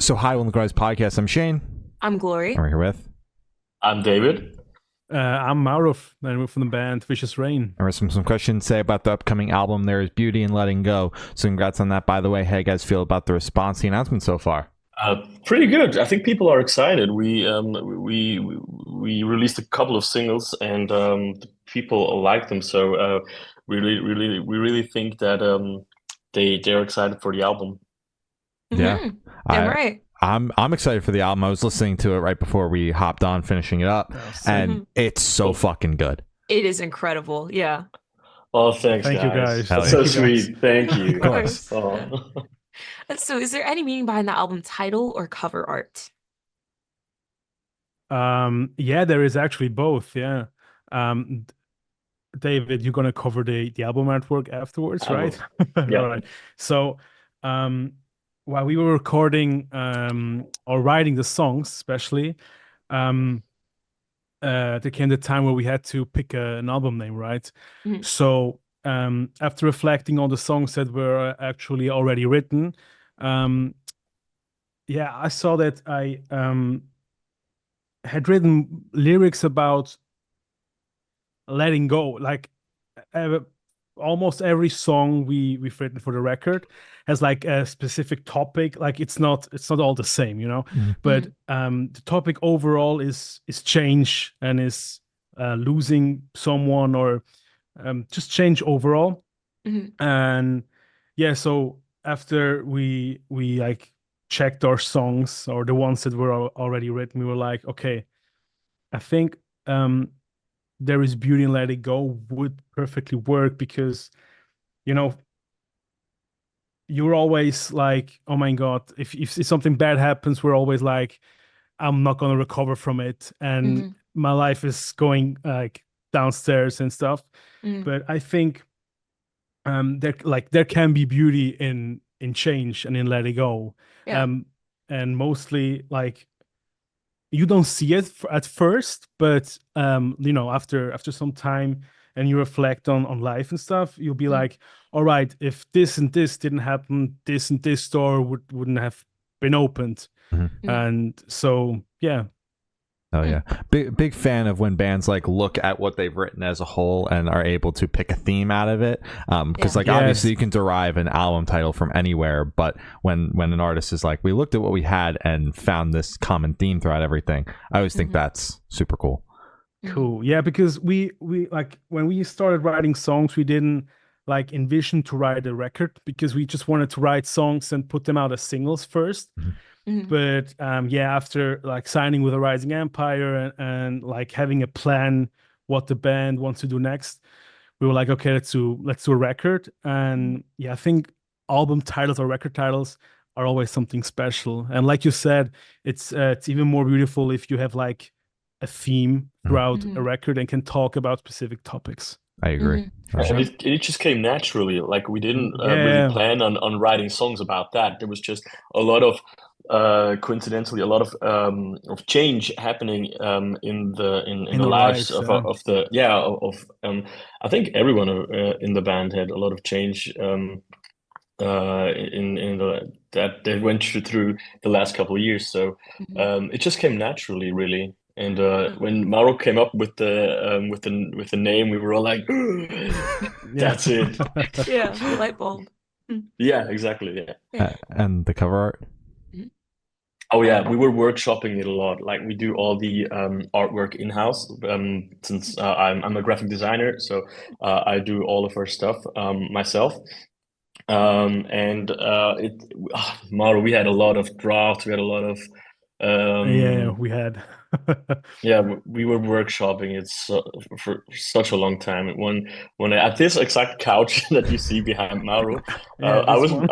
So, hi, on the Guys podcast. I'm Shane. I'm Glory. We're here with. I'm David. I'm Mauro, and we're from the band Vicious Rain. There were some questions to say about the upcoming album. There is Beauty and Letting Go. So, congrats on that, by the way. How you guys feel about the response, the announcement so far? Pretty good. I think people are excited. We released a couple of singles, and the people like them. So we really think that they're excited for the album. Yeah, Damn right. I'm excited for the album. I was listening to it right before we hopped on, finishing it up, and it's so fucking good. It is incredible. Yeah. Oh, thanks, Thank guys. you guys. That's so sweet. Thank you. Of course. Oh. So, is there any meaning behind the album title or cover art? Yeah, there is actually both. Yeah. David, you're gonna cover the album artwork afterwards, I right? Yeah. All right. So, while we were recording or writing the songs, especially, there came the time where we had to pick an album name, right? Mhm. So, after reflecting on the songs that were actually already written, yeah, I saw that I had written lyrics about letting go. Like uh, almost every song we've written for the record has like a specific topic. Like it's not all the same, you know. But the topic overall is change and is losing someone or just change overall. Mhm. And yeah, so after we like checked our songs or the ones that were already written, we were like, okay, I think there is Beauty and Let It Go would perfectly work because, you know, you're always like, oh my God, if something bad happens, we're always like, I'm not gonna recover from it, and Mhm. my life is going like downstairs and stuff. Mhm. But I think there can be beauty in change and in letting go. Yeah. And mostly like you don't see it at first, but you know, after some time and you reflect on life and stuff, you'll be like, all right, if this and this didn't happen, this and this door wouldn't have been opened. Mhm. And so yeah. Oh yeah, big fan of when bands like look at what they've written as a whole and are able to pick a theme out of it. Because Yeah. like Yes. obviously you can derive an album title from anywhere, but when an artist is like, we looked at what we had and found this common theme throughout everything, I always think that's super cool. Cool. Yeah, because we like when we started writing songs, we didn't like envision to write a record because we just wanted to write songs and put them out as singles first. Mhm. But yeah, after like signing with a Rising Empire and like having a plan what the band wants to do next, we were like, okay, let's do a record. And yeah, I think album titles or record titles are always something special. And like you said, it's even more beautiful if you have like a theme throughout a Mhm. record and can talk about specific topics. I agree. Mhm. For And sure. it just came naturally. Like we didn't really Yeah. plan on writing songs about that. There was just a lot of coincidentally a lot of change happening in In the our lives lives. of the I think everyone in the band had a lot of change in the that they went through the last couple of years. So Mhm. it just came naturally, really. And when Mauro came up with the name, we were all like, Yeah. "That's it." Yeah. Light bulb. Yeah, exactly. Yeah. Yeah. And the cover art. Mhm. Oh yeah, we were workshopping it a lot. Like we do all the artwork in-house. Since I'm a graphic designer, so I do all of our stuff myself. And Mauro, we had a lot of drafts. We had a lot of Yeah, um, we had. yeah, we were workshopping it for such a long time. When at this exact couch that you see behind Mauro, Yeah, I this one.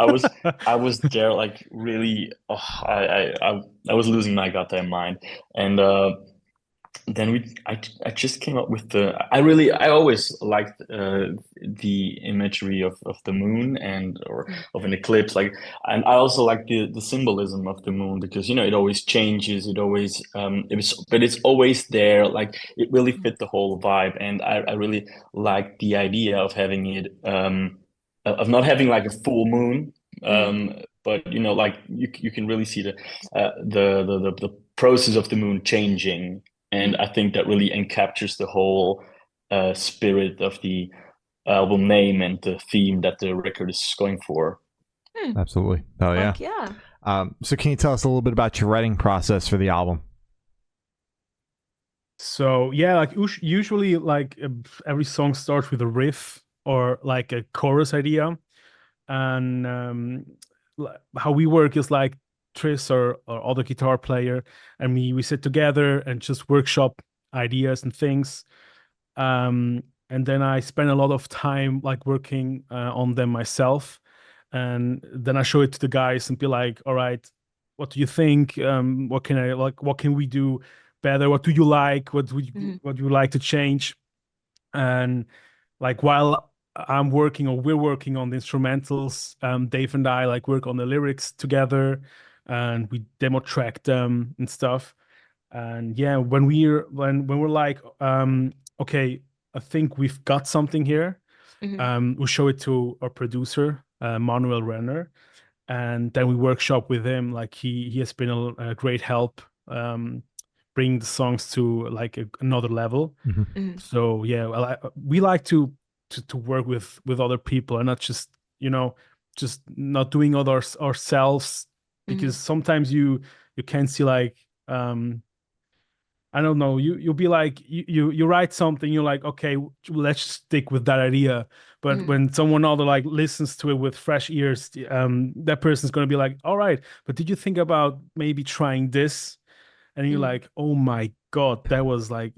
I was there like really. Oh, I was losing my goddamn mind, and then I just came up with I always liked the imagery of the moon and or of an eclipse, like, and I also like the symbolism of the moon because you know it always changes, it always but it's always there, like it really fit the whole vibe, and I really like the idea of having it of not having like a full moon Mhm. um but you know, like you can really see the process of the moon changing, and I think that really encaptures the whole spirit of the album name and the theme that the record is going for. Absolutely. Oh yeah. Fuck yeah. So can you tell us a little bit about your writing process for the album? So yeah, like usually like every song starts with a riff or like a chorus idea, and how we work is like Tris or other guitar player and me, we sit together and just workshop ideas and things. And then I spend a lot of time like working on them myself, and then I show it to the guys and be like, all right, what do you think? What can I like? What can we do better? What do you like? What do you like to change? And like while I'm working or we're working on the instrumentals, Dave and I like work on the lyrics together, and we demo track them and stuff. And yeah, when we're like, okay, I think we've got something here. We show it to our producer, Manuel Renner, and then we workshop with him. Like he has been a great help, bringing the songs to like another level. So yeah, well, we like to work with other people and not just just not doing others ourselves, because sometimes you can see like I don't know, you'll be like you write something, you're like, okay, let's stick with that idea. But when someone other like listens to it with fresh ears, that person's gonna be like, all right, but did you think about maybe trying this? And you're like, oh my God, that was like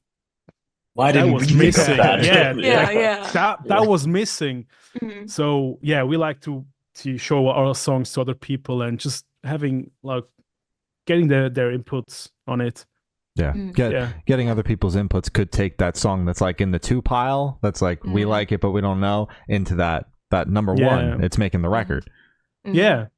Why that didn't was we think of missing. that? Yeah. That was missing. So yeah, we like to show our songs to other people and just having like getting their inputs on it. Yeah. Getting other people's inputs could take that song that's like in the 2 pile, that's like we like it but we don't know, into that number 1. It's making the record. Yeah.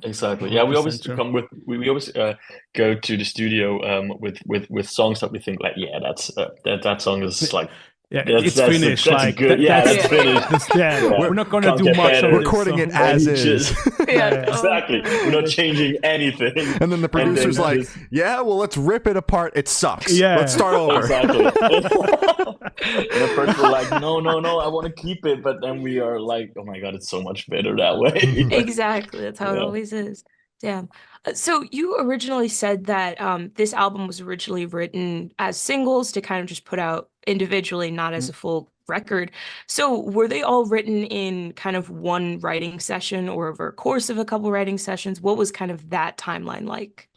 Exactly. Yeah, we always come with we always go to the studio with songs that we think like, yeah, that song is like it's finished. That's good. That's finished. We're not gonna do much on recording it as is. Exactly. We're not changing anything. And then the producer's like, yeah, well, let's rip it apart. It sucks. Let's start over. Exactly. And the first we're like, no, I want to keep it, but then we are like, oh my God, it's so much better that way. Exactly. That's how it always is. Damn. So you originally said that this album was originally written as singles to kind of just put out individually, not as a full record. So were they all written in kind of one writing session or over a course of a couple writing sessions? What was kind of that timeline like?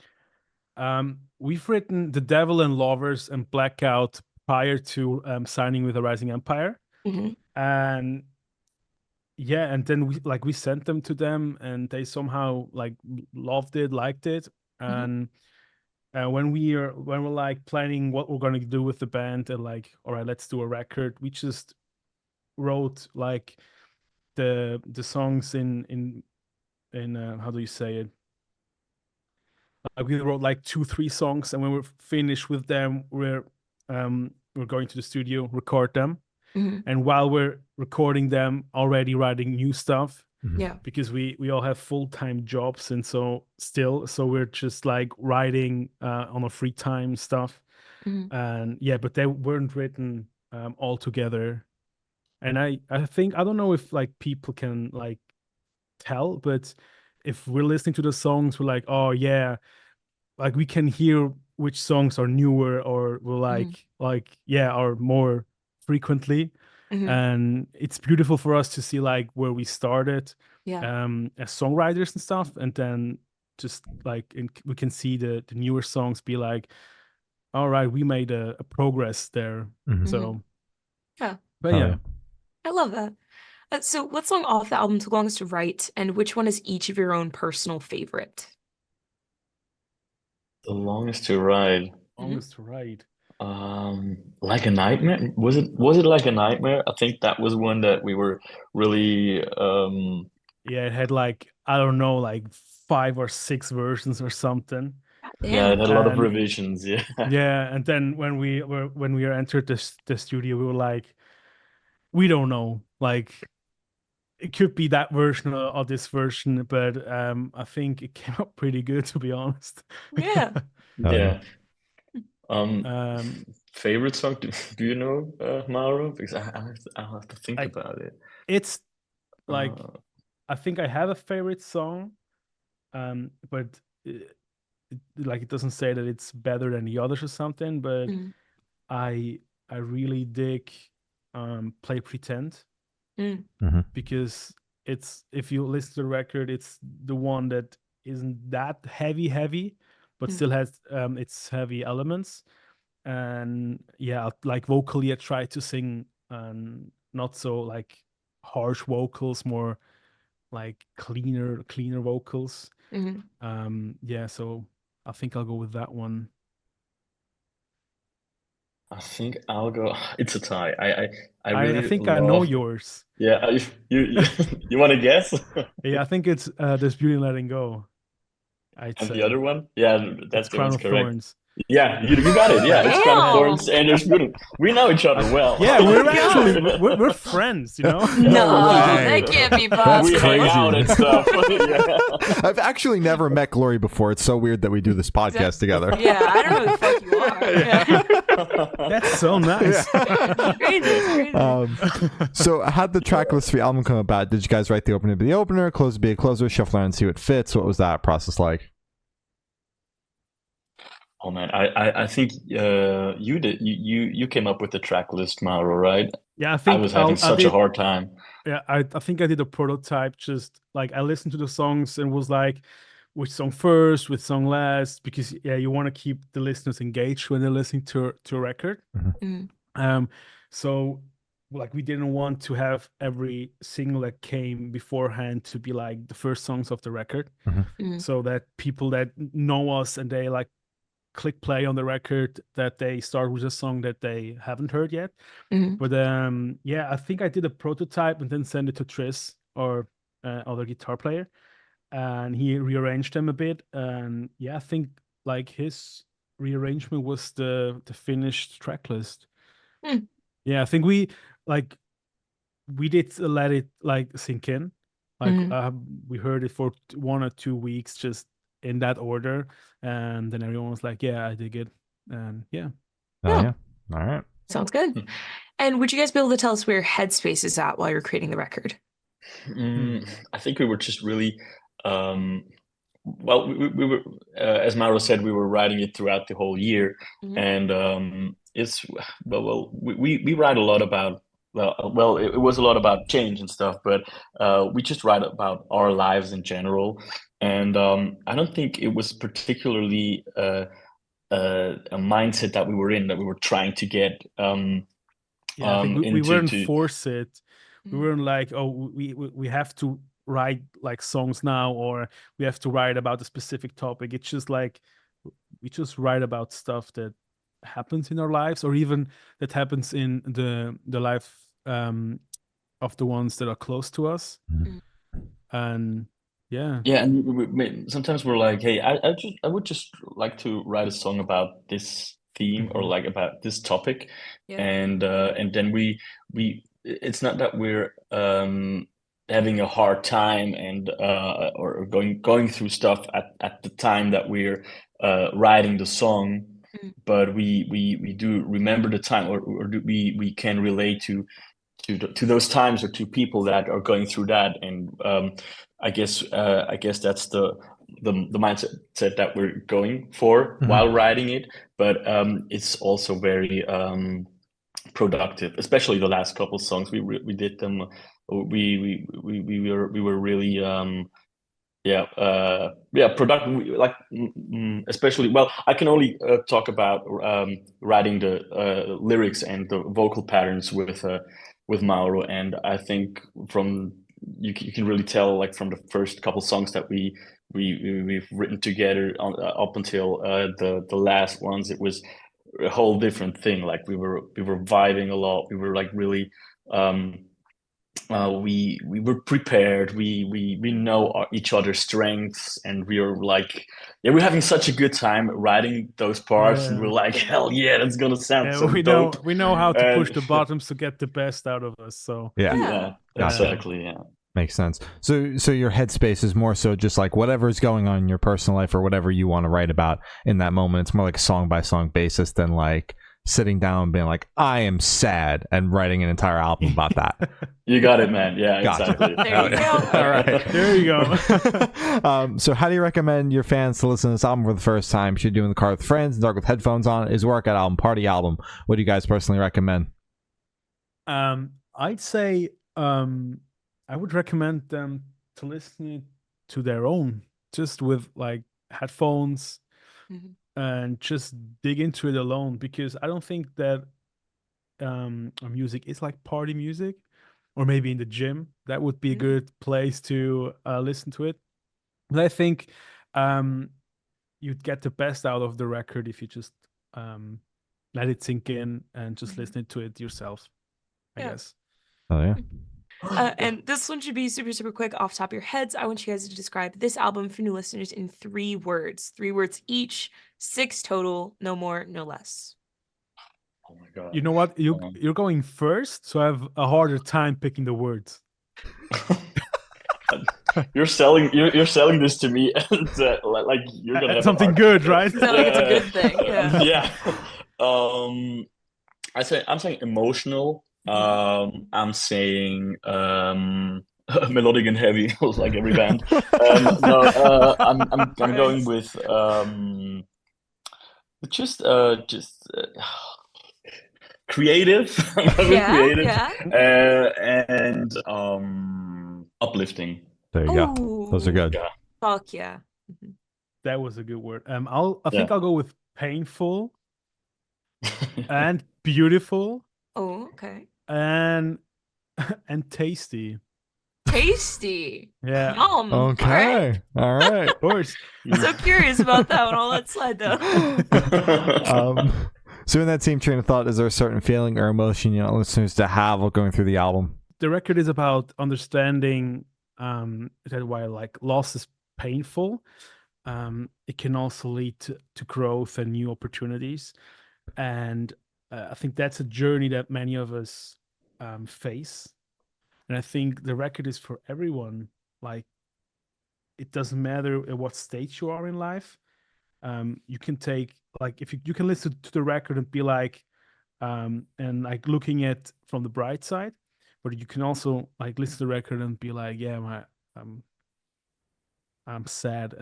We've written The Devil and Lovers and Blackout prior to signing with the Rising Empire. And yeah, and then we sent them to them and they somehow like loved it, liked it. And when we're like planning what we're gonna do with the band and like, all right, let's do a record, we just wrote like the songs in how do you say it? Like we wrote like 2-3 songs, and when we're finished with them, we're going to the studio, record them. And while we're recording them, already writing new stuff. Because we all have full-time jobs, and so we're just like writing on our free time stuff. And yeah, but they weren't written all together. And I think, I don't know if like people can like tell, but if we're listening to the songs, we're like, oh yeah, like we can hear which songs are newer or will like are more frequently. And it's beautiful for us to see like where we started as songwriters and stuff, and then just like we can see the newer songs be like, all right, we made a progress there. So but yeah, I love that. So what song off the album took longest to write, and which one is each of your own personal favorite? The longest to write. Like a Nightmare. Was it Like a Nightmare? I think that was one that we were really it had like, I don't know, like 5 or 6 versions or something. Yeah, it had a lot of revisions. And then when we entered the studio, we were like, we don't know, like it could be that version or this version, but I think it came out pretty good, to be honest. Yeah. Yeah. Um, Favorite song? Do you know, Mauro? Because I'll have to think I- about it. it's like Uh, I think I have a favorite song, but like it doesn't say that it's better than the others or something. But Mm. I really dig Play Pretend Mm. because it's, if you listen to the record, it's the one that isn't that heavy, but still has its heavy elements. And yeah, like vocally, I try to sing not so like harsh vocals, more like cleaner vocals. Yeah, so I think I'll go with that one. I think I'll go. It's a tie. I really I think I know love. yours. Yeah, you want to guess? Yeah, I think it's There's Beauty in Letting Go, I'd And say. the other one? Yeah, It's that Crown one's of correct. Thorns. Yeah, you got it. Yeah, it's Crown of Thorns and There's Beauty. We know each other well. Yeah, Oh we're my actually God. we're friends, you know. No, way. that can't be That's possible. We hang crazy. out and stuff. Yeah. I've actually never met Glory before. It's so weird that we do this podcast together. Yeah, I don't know who the fuck you are. Yeah. That's so nice. It's crazy. It's crazy. So how'd the track list for the album come about? Did you guys write the opener to be the opener, close to be a closer, shuffle around and see what fits? What was that process like? Oh man, I think you did. You came up with the track list, Mauro, right? Yeah, I think I was having such a hard time. Yeah, I think I did a prototype. Just like I listened to the songs and was like, which song first, which song last, because yeah, you want to keep the listeners engaged when they're listening to a record. So like we didn't want to have every single that came beforehand to be like the first songs of the record, so that people that know us and they like click play on the record, that they start with a song that they haven't heard yet. But yeah, I think I did a prototype and then sent it to Tris, or other guitar player, and he rearranged them a bit. And yeah, I think like his rearrangement was the finished track list. Yeah, I think we did let it like sink in. Like we heard it for 1 or 2 weeks just in that order, and then everyone was like, yeah, I dig it. And yeah. Yeah. All right. Sounds good. And would you guys be able to tell us where Headspace is at while you're creating the record? I think we were just really well, we were, as Mauro said, we were writing it throughout the whole year, and it's we write a lot about it was a lot about change and stuff, but we just write about our lives in general, and I don't think it was particularly a mindset that we were in, that we were trying to get I think we weren't to force it. We weren't like, oh, we have to write like songs now, or we have to write about a specific topic. It's just like we just write about stuff that happens in our lives, or even that happens in the life of the ones that are close to us. And yeah, and sometimes we're like, hey, I would just like to write a song about this theme, or like about this topic, and then we it's not that we're having a hard time and or going through stuff at the time that we're writing the song, but we do remember the time, or we can relate to those times, or to people that are going through that, and I guess that's the mindset that we're going for while writing it, but it's also very productive, especially the last couple songs we did them. We were really productive, like especially, well, I can only talk about writing the lyrics and the vocal patterns with Mauro, and I think from you can really tell, like from the first couple songs that we've written together up until the last ones, it was a whole different thing. Like we were vibing a lot. We were like really we were prepared. We know each other's strengths, and we were like, we're having such a good time writing those parts, and we're like, hell yeah, that's gonna sound so dope. We know how to push the bottoms to get the best out of us. So yeah, exactly. Yeah. Makes sense. So your headspace is more so just like whatever's going on in your personal life or whatever you want to write about in that moment. It's more like a song by song basis than like sitting down and being like, I am sad and writing an entire album about that. You got it, man. Yeah, Gotcha. exactly. There you go. All right. There you go. So how do you recommend your fans to listen to this album for the first time? Should do in the car with friends, dark with headphones on, is workout album, party album? What do you guys personally recommend? I'd say I would recommend them to listen to their own, just with like headphones Mhm. and just dig into it alone, because I don't think that our music is like party music, or maybe in the gym. That would be a Mm. good place to listen to it. But I think you'd get the best out of the record if you just let it sink in and just Mhm. listen to it yourself, I Yeah. guess. Oh yeah. And this one should be super, super quick off the top of your heads. I want you guys to describe this album for new listeners in 3 words. 3 words each, 6 total, no more, no less. Oh my god. You know what? You're going first, so I have a harder time picking the words. You're selling this to me as like you're gonna have Something a hard good, time. right? Sounds like it's a good thing. Yeah. Yeah. I'm saying emotional. I'm saying melodic and heavy, like every band. No, I'm going with just creative. I'm going with creative. And uplifting. There you go. Those are good. Yeah. Fuck yeah. Mhm. That was a good word. I think I'll go with painful and beautiful Oh, okay. and tasty. Tasty. Yeah, Yum. All right. Okay. All right. of course. So curious about that one. I'll let slide though. So in that same train of thought, is there a certain feeling or emotion you want listeners to have while going through the album? The record is about understanding that while like loss is painful, it can also lead to growth and new opportunities. And I think that's a journey that many of us face. And I think the record is for everyone. Like, it doesn't matter at what stage you are in life. You can take, like, if you can listen to the record and be like, and like looking at from the bright side, but you can also like listen to the record and be like, yeah, I'm sad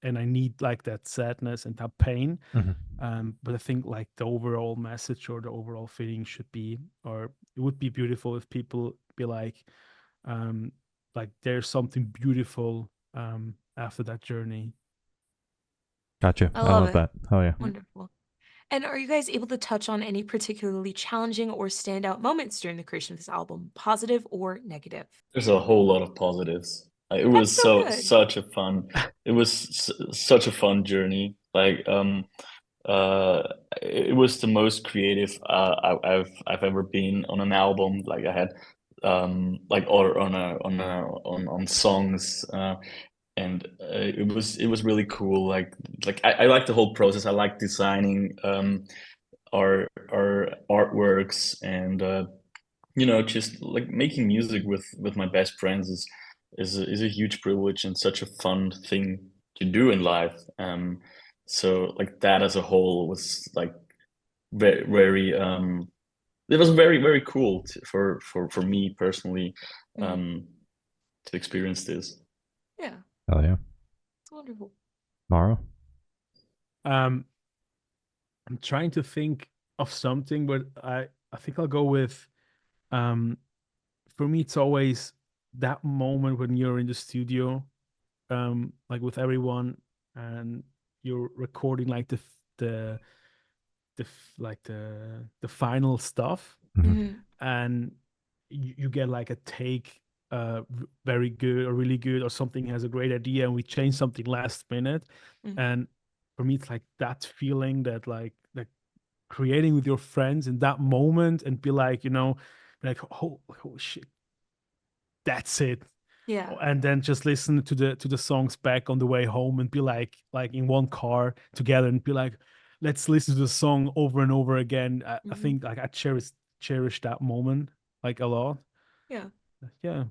and I need like that sadness and that pain. Mhm. But I think like the overall message or the overall feeling should be, or it would be beautiful if people be like there's something beautiful after that journey. Gotcha. I love it. that. Oh yeah. Wonderful. And are you guys able to touch on any particularly challenging or standout moments during the creation of this album, positive or negative? There's a whole lot of positives. It was so good. such a fun. It was such a fun journey. Like it was the most creative I've ever been on an album. Like I had like or on songs. And it was really cool. Like I like the whole process. I like designing our artworks and just like making music with my best friends is a huge privilege and such a fun thing to do in life. So like that as a whole was like very very it was very very cool for me personally to experience this. Yeah, Oh yeah. it's wonderful. Mauro? I'm trying to think of something, but I think I'll go with for me it's always that moment when you're in the studio like with everyone and you're recording like the the final stuff, Mhm. and you get like a take very good or really good, or something has a great idea and we change something last minute. And for me it's like that feeling that like creating with your friends in that moment and be like, like, oh shit, that's it. Yeah. And then just listen to the songs back on the way home and be like in one car together and be like, let's listen to the song over and over again. I think like I cherish that moment like a lot. Yeah. Yeah.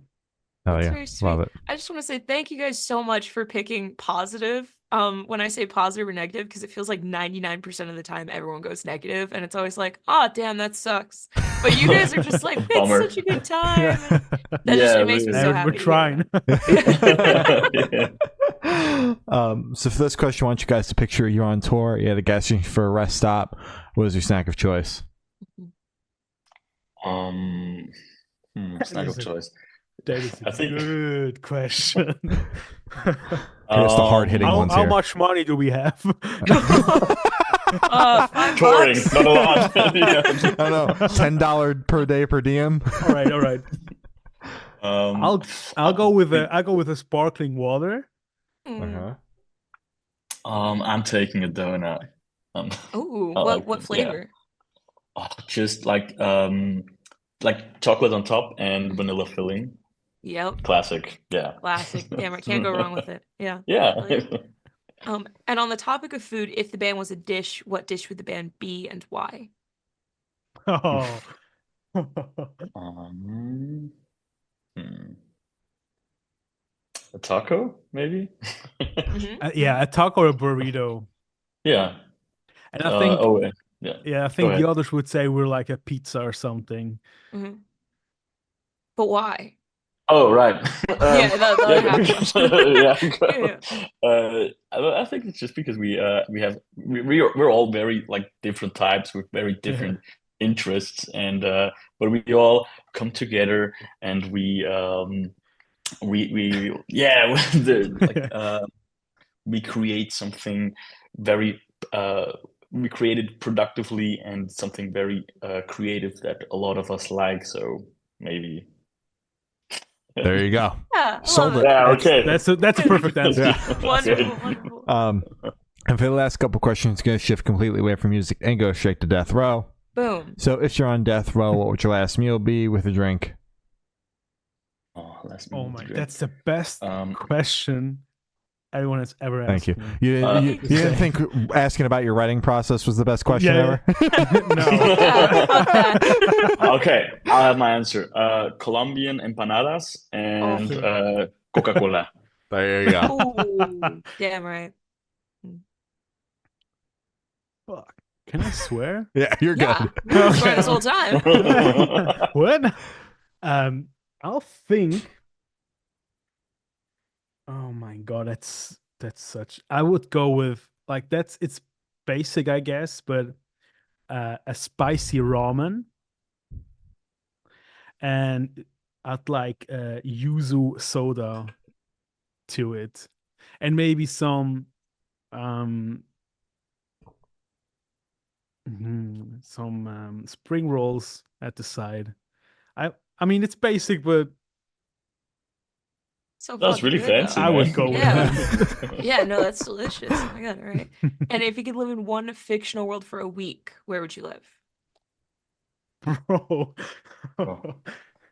Hell That's yeah, very sweet. love it. I just want to say thank you guys so much for picking positive. When I say positive or negative, because it feels like 99% of the time everyone goes negative, and it's always like, oh damn, that sucks. But you guys are just like, we had Bummer. such a good time. Yeah. And that just Yeah, it makes me really. so And happy we're to hear trying. that. Yeah. So for this question, I want you guys to picture you're on tour. You had a gas station for a rest stop. What is your snack of choice? Snack of is a- choice. That is I a think good question. Here's the hard-hitting um, ones How here. much money do we have? $5. touring, not a lot. Yeah. I don't know, $10 per day per diem. All right. Um, I'll go with a sparkling water. Mm. I'm taking a donut. Ooh, I like what them, yeah. flavor? Just like chocolate on top and vanilla filling. Yep, Classic. Yeah. classic. Damn, I can't go wrong with it. Yeah. Yeah. Like- and on the topic of food, if the band was a dish, what dish would the band be and why? Oh. Um, hmm. A taco, maybe? Mhm. Yeah, a taco or a burrito. Yeah. And I think Yeah. I Go think ahead. the others would say we're like a pizza or something. Mhm. But why? Oh, right. Yeah, the other half because- question. I think it's just because we're all very like different types with very different interests, and but we all come together and we we create something very we created productively and something very creative that a lot of us like. So maybe. There you go. Yeah, I Sold love it. Yeah. Okay. That's a perfect answer. Yeah. Wonderful. And for the last couple questions, going to shift completely away from music and go straight to death row. Boom. So if you're on death row, what would your last meal be with a drink? Oh my, that's the best question anyone has ever asked Thank you. me. You didn't think asking about your writing process was the best question ever? No. Okay, I'll have my answer. Colombian empanadas and Coca-Cola. There you go. Ooh, damn right. Fuck. Can I swear? Yeah, you're Yeah, good. we were swearing this whole time. What? I'll think. Oh my god, that's such. I would go with like it's basic, I guess, but a spicy ramen, and I'd like yuzu soda to it, and maybe some spring rolls at the side. I mean it's basic, but So That's fucking really good, fancy. though. I would man. go with Yeah. that. Yeah, no, that's delicious. Oh my god, all right. And if you could live in one fictional world for a week, where would you live? Bro.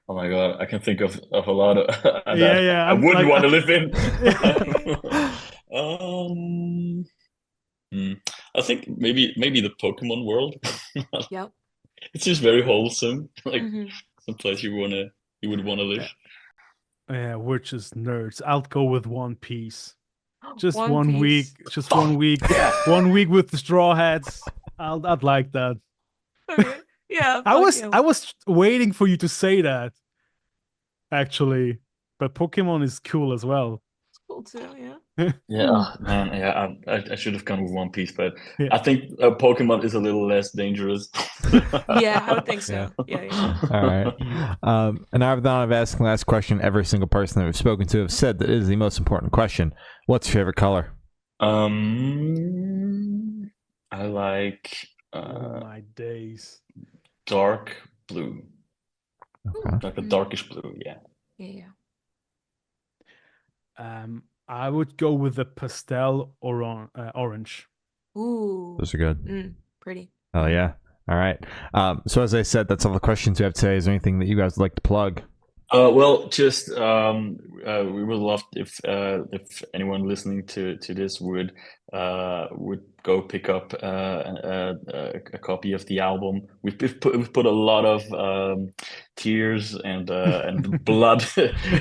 Oh my god, I can think of a lot of that Yeah, I I'm wouldn't like- want to live in. I think maybe the Pokemon world. Yep. It's just very wholesome, like Mhm. some place you would want to live. Yeah, we're just nerds. I'll go with One Piece. Just One one week. Piece. Just 1 week. 1 week with the straw hats. I'd like that. Okay. Yeah. I fuck was yeah. I was waiting for you to say that, actually. But Pokemon is cool as well. Cool too, yeah. Yeah, oh, man, yeah, I should have gone with One Piece, but Yeah. I think Pokemon is a little less dangerous. Yeah, I would think so. Yeah. All right. And I've asked the last question. Every single person that we've spoken to have said that it is the most important question. What's your favorite color? I like Oh my days. dark blue, Okay. like a darkish blue. Yeah. Yeah. I would go with the pastel orange. Ooh. Those are good. Pretty. Oh yeah. All right. So as I said, that's all the questions we have today. Is there anything that you guys would like to plug? Well, just we would love if anyone listening to this would go pick up a copy of the album. We've put a lot of tears and blood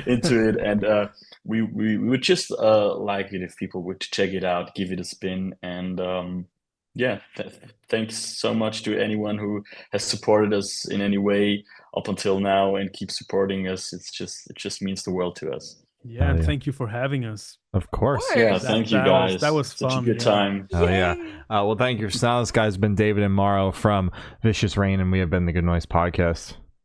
into it, and we would just like it if people would check it out, give it a spin, and yeah, thanks so much to anyone who has supported us in any way up until now and keep supporting us. It just means the world to us. Yeah, and thank you for having us. Of course. Yeah, thank you guys. That was fun. Such a good time. Oh yeah. Well, thank you. So now this guy's been David and Mauro from Vicious Rain, and we have been the Good Noise Podcast.